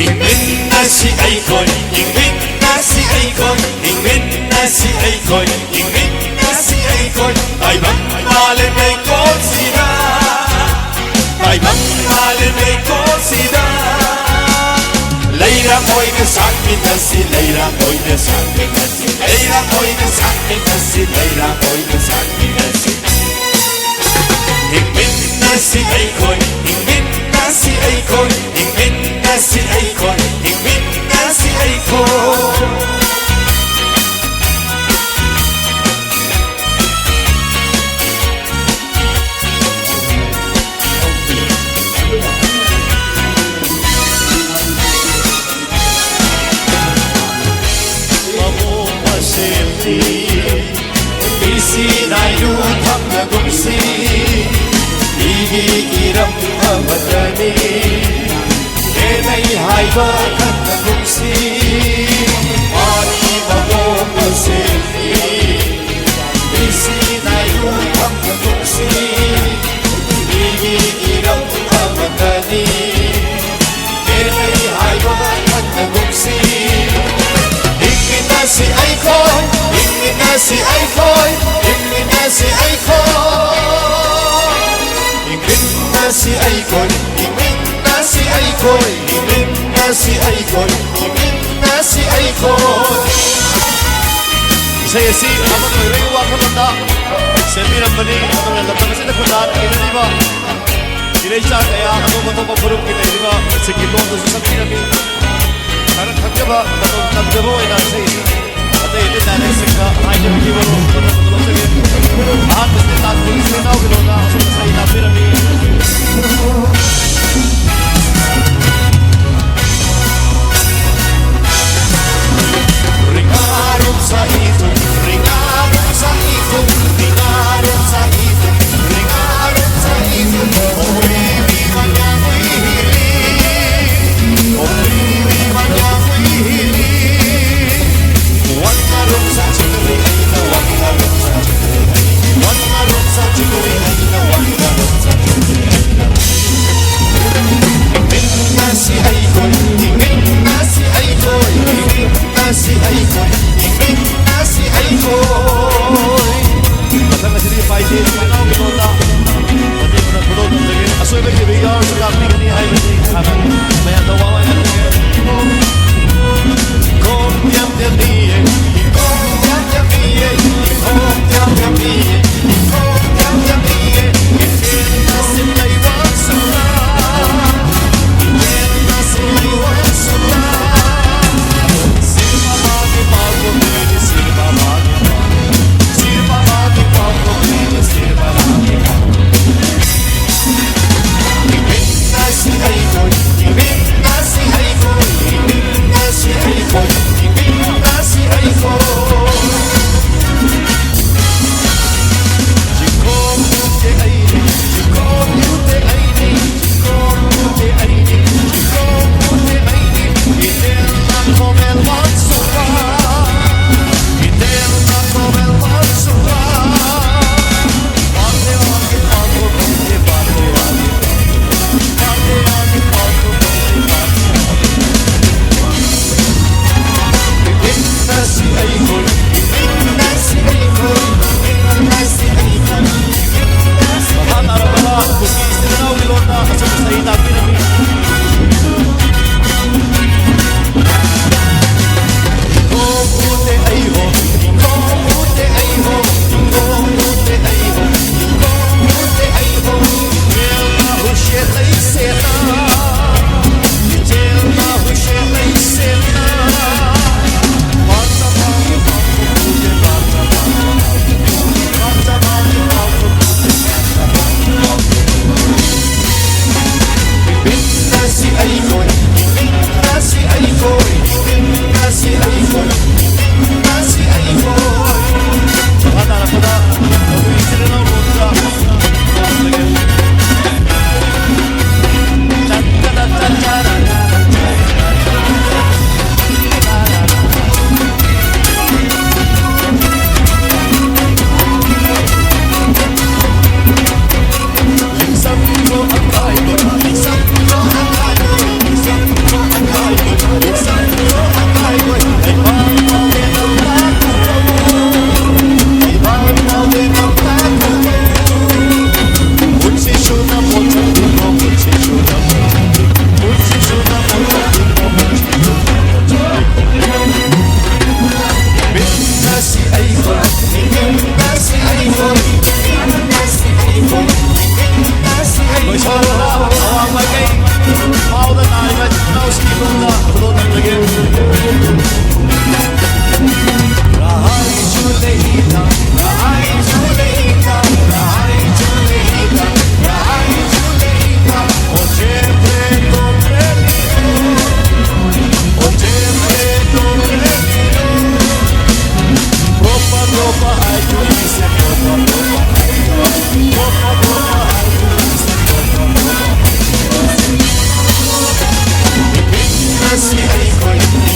ingin na si Aikoy, ingin na si Aikoy, ingin na si Aikoy, ingin na si Aikoy. Ay bang mahalin ay ko sila, ay bang mahalin ay ko sila. Leyla koy na sakin na si Leyla koy na sakin na si Leyla koy na sakin na si Leyla koy na sakin na si. Ingin na si Aikoy, ingin na si Aikoy, ingin na si Aikoy, ingin na si Aikoy. 이시나유탕 나공시 이기기람 하마다니 내나이 하이바 간나공시 아니마고 마세니 이시나유탕 나공시 이기기람 하마다니 내나이 하이바 간나공시 이기나시 아이콘 si Aikoy, ingin na si Aikoy, ingin na si Aikoy, ingin na si Aikoy, ingin na si Aikoy, ingin na si Aikoy. Saya si amat riwa kamanda. Semiran bani atau datang sini kudan ini lima. Tidak bisa kaya atau buruk kita lima. Sekitar itu susah kami. Karena kakak atau kakak bawa ini saya. Ini dari sekitar hanya begini baru saja. Mesti tak boleh senau beloda, saya tak berani. Ringarum sa itu, ringarum sa itu, ringarum sa itu, ringarum sa itu. Obriwi manyamuiri, obriwi manyamuiri. Wangarum sa chikuri aina, wangarum sa chikuri aina, wangarum sa chikuri aina, wangarum sa chikuri aina. si ay ko'y